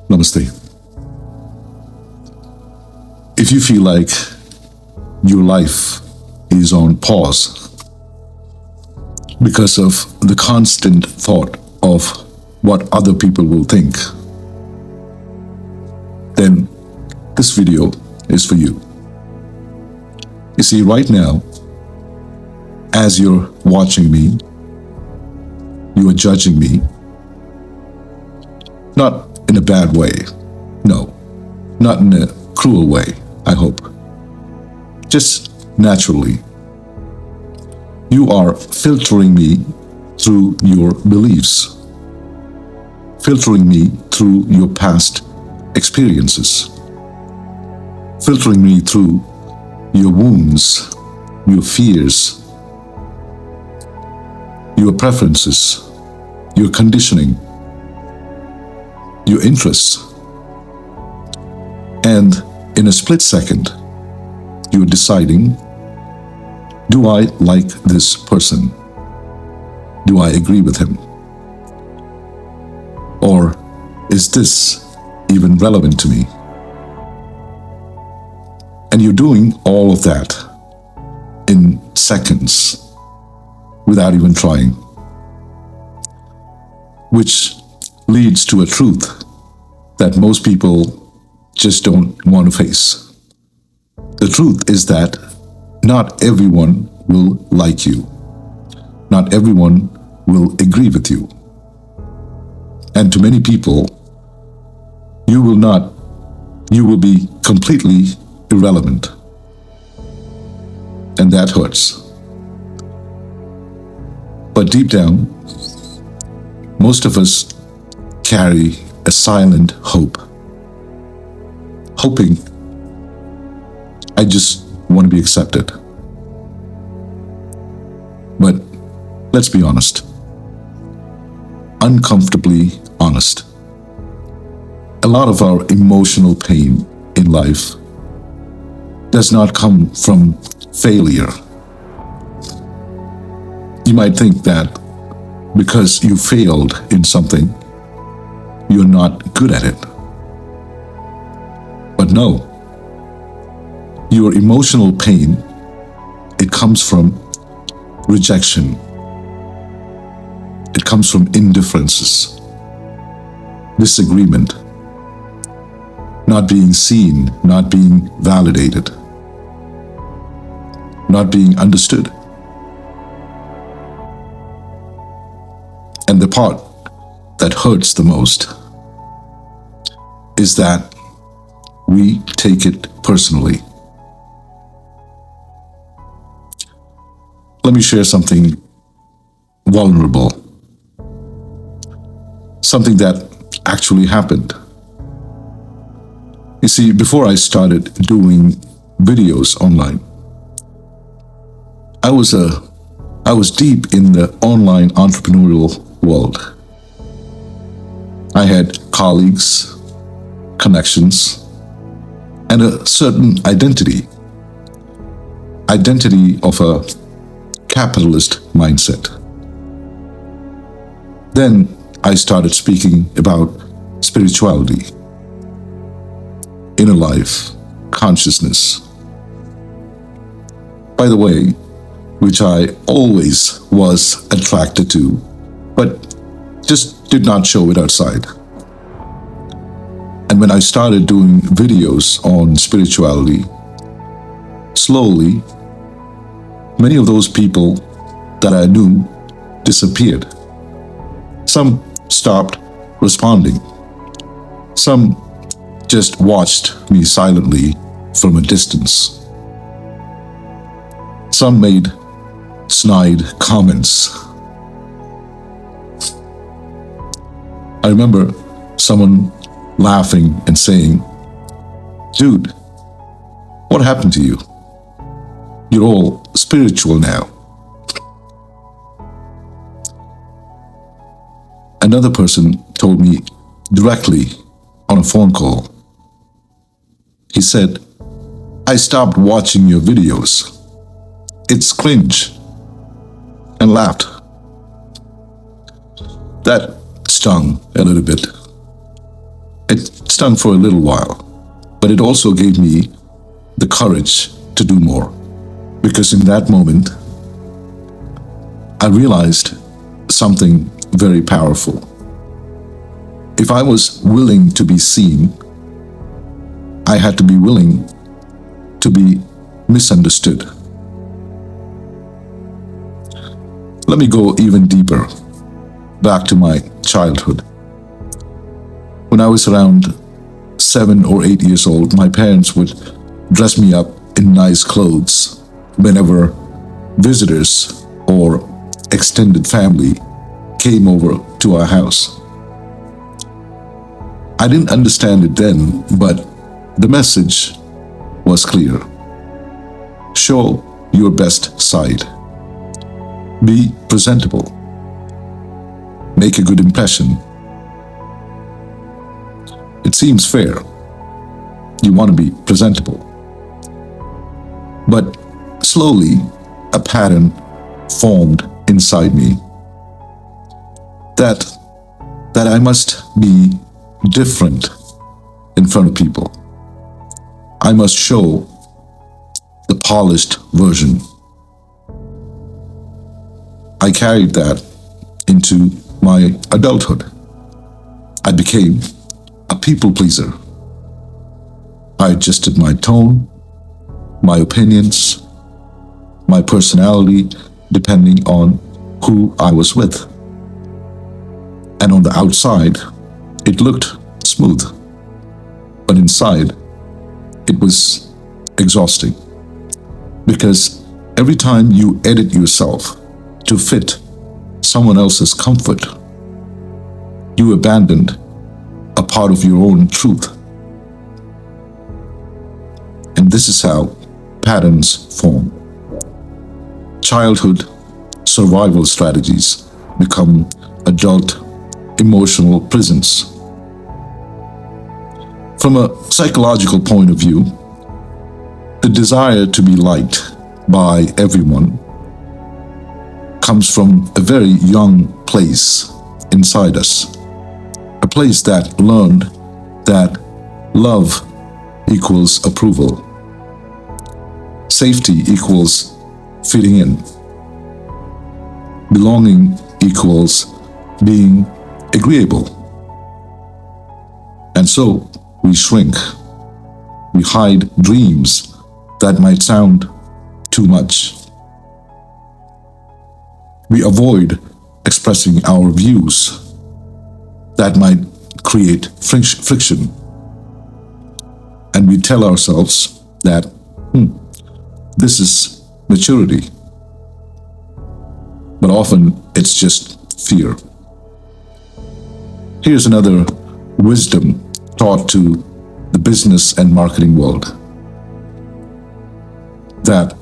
Namaste. If you feel like your life is on pause because of the constant thought of what other people will think, then this video is for you. You see, right now, as you're watching me, you are judging me, not in a bad way, no, not in a cruel way, I hope, just naturally. You are filtering me through your beliefs, filtering me through your past experiences, filtering me through your wounds, your fears, your preferences, your conditioning, your interests. And in a split second, you're deciding, do I like this person? Do I agree with him? Or is this even relevant to me? And you're doing all of that in seconds without even trying, which leads to a truth that most people just don't want to face. The truth is that not everyone will like you. Not everyone will agree with you. And to many people, you will be completely irrelevant. And that hurts. But deep down, most of us carry a silent hope. Hoping, I just want to be accepted. But let's be honest. Uncomfortably honest. A lot of our emotional pain in life does not come from failure. You might think that because you failed in something, you're not good at it. But no, your emotional pain, it comes from rejection. It comes from indifferences, disagreement, not being seen, not being validated, not being understood. And the part that hurts the most is that we take it personally. Let me share something vulnerable, something that actually happened. You see, before I started doing videos online, I was deep in the online entrepreneurial world. I had colleagues, connections, and a certain identity of a capitalist mindset. Then I started speaking about spirituality, inner life, consciousness. By the way, which I always was attracted to, but just did not show it outside. And when I started doing videos on spirituality, slowly, many of those people that I knew disappeared. Some stopped responding. Some just watched me silently from a distance. Some made snide comments. I remember someone laughing and saying, "Dude, what happened to you? You're all spiritual now." Another person told me directly on a phone call. He said, "I stopped watching your videos. It's cringe," and laughed. That stung a little bit. It stung for a little while, but it also gave me the courage to do more. Because in that moment, I realized something very powerful. If I was willing to be seen, I had to be willing to be misunderstood. Let me go even deeper, back to my childhood. When I was around 7 or 8 years old, my parents would dress me up in nice clothes whenever visitors or extended family came over to our house. I didn't understand it then, but the message was clear. Show your best side. Be presentable. Make a good impression. It seems fair. You want to be presentable. But slowly, a pattern formed inside me that I must be different in front of people. I must show the polished version. I carried that into my adulthood. I became a people pleaser. I adjusted my tone, my opinions, my personality, depending on who I was with. And on the outside, it looked smooth, but inside, it was exhausting. Because every time you edit yourself to fit someone else's comfort, you abandoned a part of your own truth. And this is how patterns form. Childhood survival strategies become adult emotional prisons. From a psychological point of view, the desire to be liked by everyone comes from a very young place inside us, a place that learned that love equals approval, safety equals fitting in, belonging equals being agreeable. And so we shrink, we hide dreams that might sound too much. We avoid expressing our views that might create friction. And we tell ourselves that, this is maturity. But often it's just fear. Here's another wisdom taught to the business and marketing world. That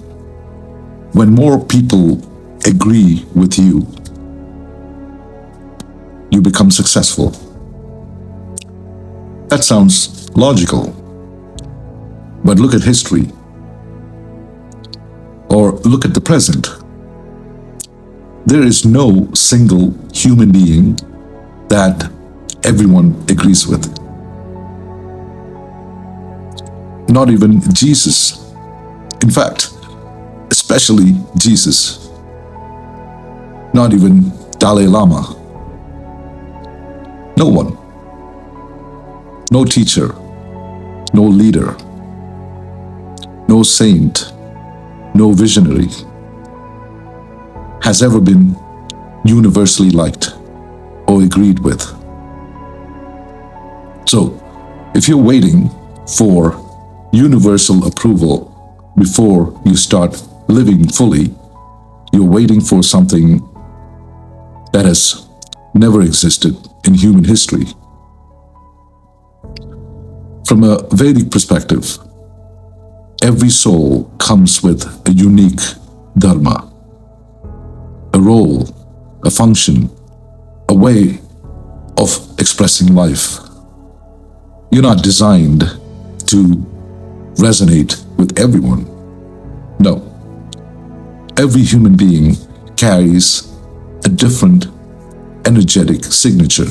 when more people agree with you, you become successful. That sounds logical, but look at history, or look at the present. There is no single human being that everyone agrees with. Not even Jesus. In fact, especially Jesus. Not even Dalai Lama. No one. No teacher. No leader. No saint. No visionary has ever been universally liked or agreed with. So, if you're waiting for universal approval before you start living fully, you're waiting for something that has never existed in human history. From a Vedic perspective, every soul comes with a unique dharma, a role, a function, a way of expressing life. You're not designed to resonate with everyone. No. Every human being carries a different energetic signature.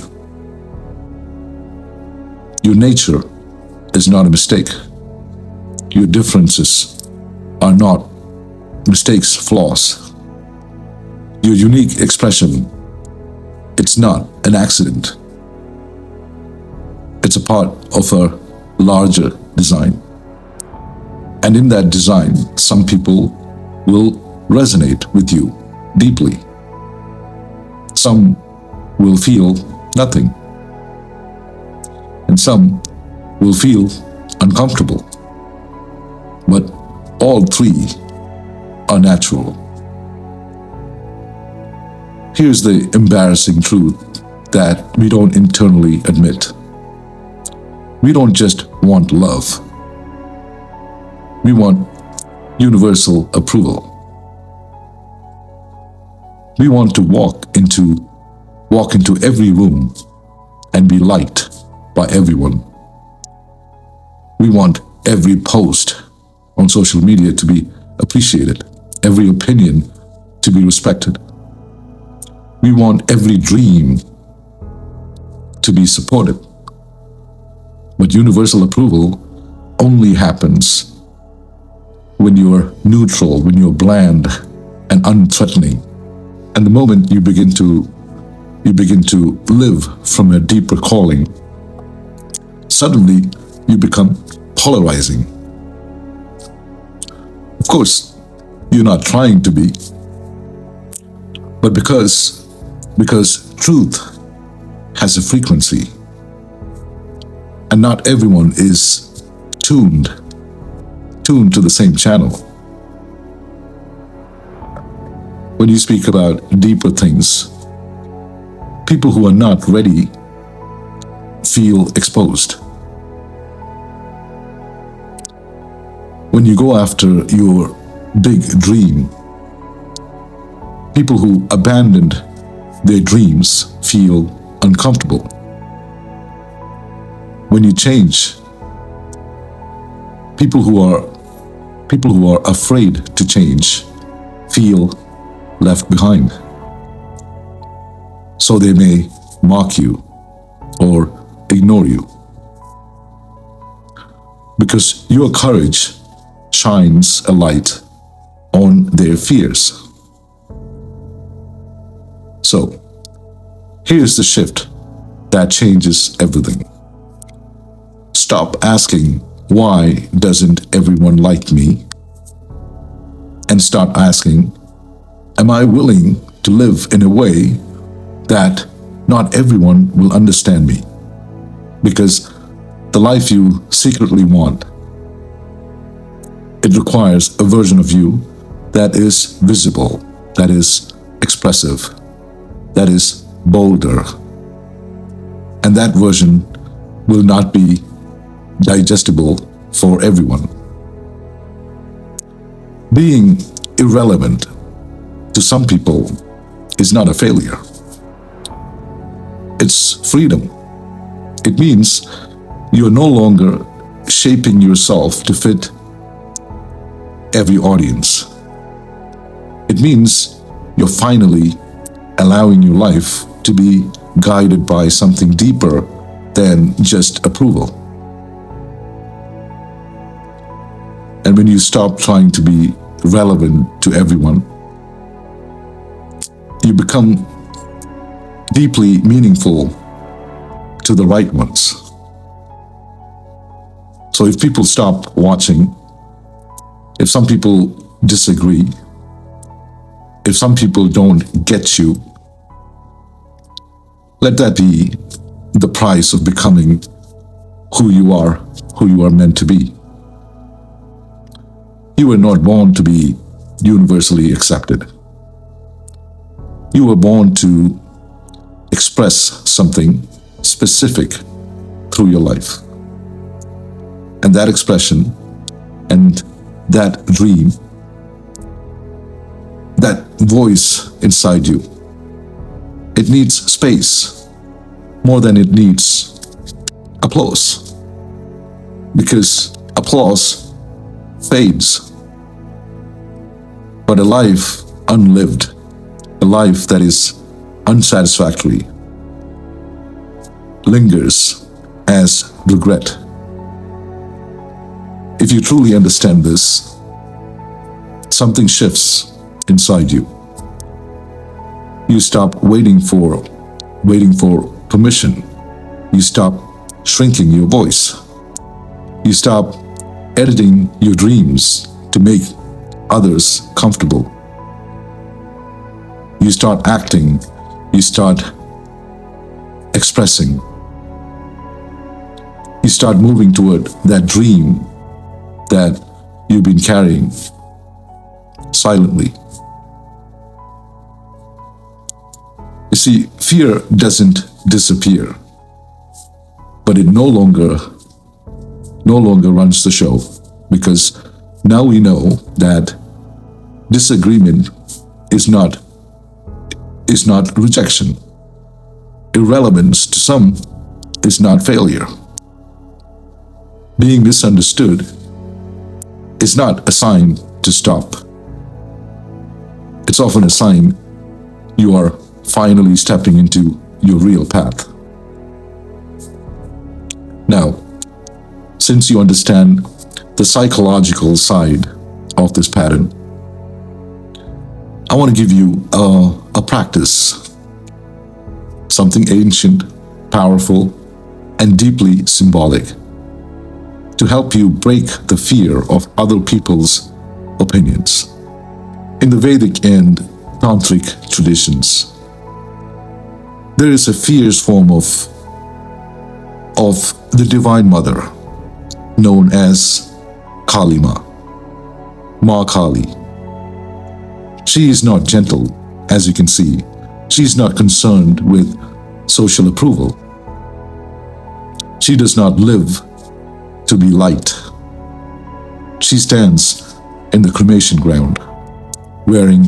Your nature is not a mistake. Your differences are not mistakes, flaws. Your unique expression, it's not an accident. It's a part of a larger design. And in that design, some people will resonate with you deeply. Some will feel nothing. And some will feel uncomfortable. But all three are natural. Here's the embarrassing truth that we don't internally admit. We don't just want love. We want universal approval. We want to walk into every room and be liked by everyone. We want every post on social media to be appreciated, every opinion to be respected. We want every dream to be supported. But universal approval only happens when you're neutral, when you're bland and unthreatening. And the moment you begin to live from a deeper calling, suddenly you become polarizing. Of course, you're not trying to be, but because truth has a frequency, and not everyone is tuned to the same channel. When you speak about deeper things, people who are not ready feel exposed. When you go after your big dream, people who abandoned their dreams feel uncomfortable. When you change, people who are afraid to change feel left behind. So they may mock you or ignore you. Because your courage shines a light on their fears. So, here's the shift that changes everything. Stop asking, why doesn't everyone like me? And start asking, am I willing to live in a way that not everyone will understand me? Because the life you secretly want, it requires a version of you that is visible, that is expressive, that is bolder. And that version will not be digestible for everyone. Being irrelevant to some people is not a failure. It's freedom. It means you are no longer shaping yourself to fit every audience. It means you're finally allowing your life to be guided by something deeper than just approval. And when you stop trying to be relevant to everyone, you become deeply meaningful to the right ones. So if people stop watching, if some people disagree, if some people don't get you, let that be the price of becoming who you are meant to be. You were not born to be universally accepted. You were born to express something specific through your life. And that expression and that dream, that voice inside you, it needs space more than it needs applause. Because applause fades. But a life unlived, a life that is unsatisfactory, lingers as regret. If you truly understand this, something shifts inside you. You stop waiting for permission. You stop shrinking your voice. You stop editing your dreams to make others comfortable. You start acting. You start expressing. You start moving toward that dream that you've been carrying silently. You see, fear doesn't disappear, but it no longer runs the show, because now we know that disagreement is not rejection. Irrelevance to some is not failure. Being misunderstood is not a sign to stop. It's often a sign you are finally stepping into your real path. Now, since you understand the psychological side of this pattern, I want to give you a practice, something ancient, powerful, and deeply symbolic, to help you break the fear of other people's opinions. In the Vedic and Tantric traditions, there is a fierce form of the Divine Mother, known as Kali Ma Kali. She is not gentle, as you can see. She is not concerned with social approval. She does not live to be liked. She stands in the cremation ground, wearing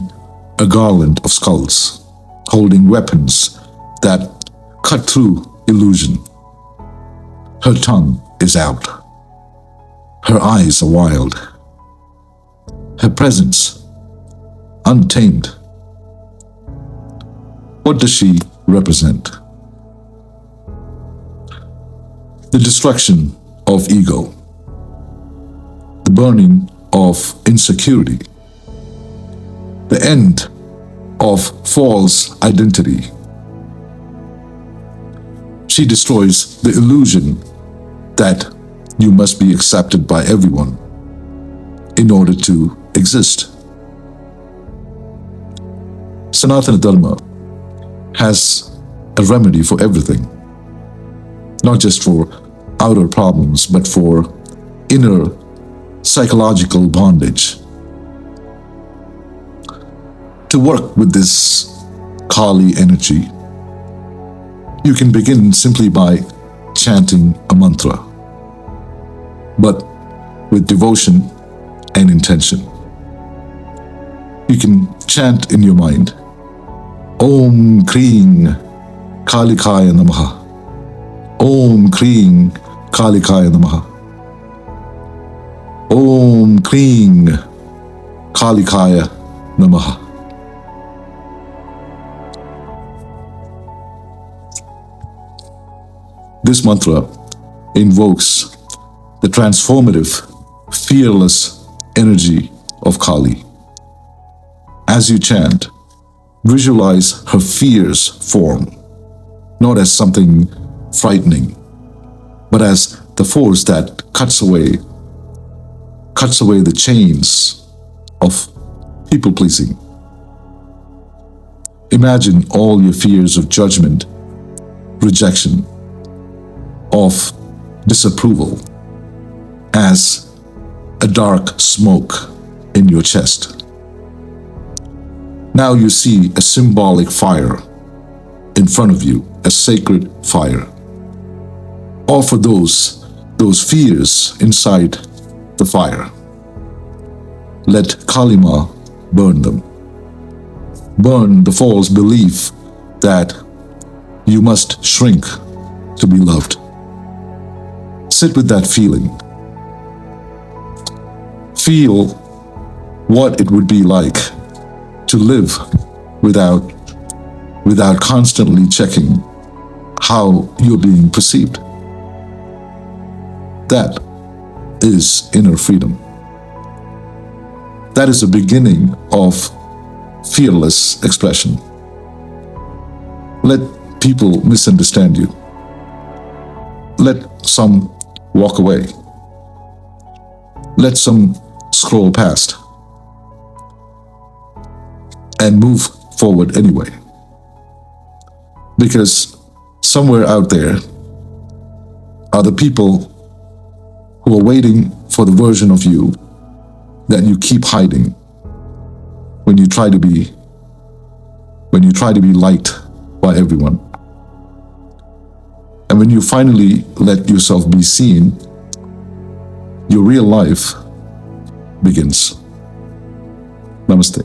a garland of skulls, holding weapons that cut through illusion. Her tongue is out. Her eyes are wild. Her presence untamed. What does she represent? The destruction of ego, the burning of insecurity, the end of false identity. She destroys the illusion that you must be accepted by everyone in order to exist. Sanatana Dharma has a remedy for everything, not just for outer problems, but for inner psychological bondage. To work with this Kali energy, you can begin simply by chanting a mantra, but with devotion and intention. You can chant in your mind, Om Kring Kalikaya Namaha. Om Kring Kalikaya Namaha. Om Kring Kalikaya Namaha. This mantra invokes the transformative, fearless energy of Kali. As you chant, visualize her fierce form, not as something frightening, but as the force that cuts away the chains of people-pleasing. Imagine all your fears of judgment, rejection, of disapproval as a dark smoke in your chest. Now you see a symbolic fire in front of you, a sacred fire. Offer those fears inside the fire. Let Kali Ma burn them. Burn the false belief that you must shrink to be loved. Sit with that feeling. Feel what it would be like to live without constantly checking how you're being perceived. That is inner freedom. That is the beginning of fearless expression. Let people misunderstand you. Let some walk away. Let some scroll past and move forward anyway. Because somewhere out there are the people who are waiting for the version of you that you keep hiding when you try to be liked by everyone. And when you finally let yourself be seen, your real life begins. Namaste.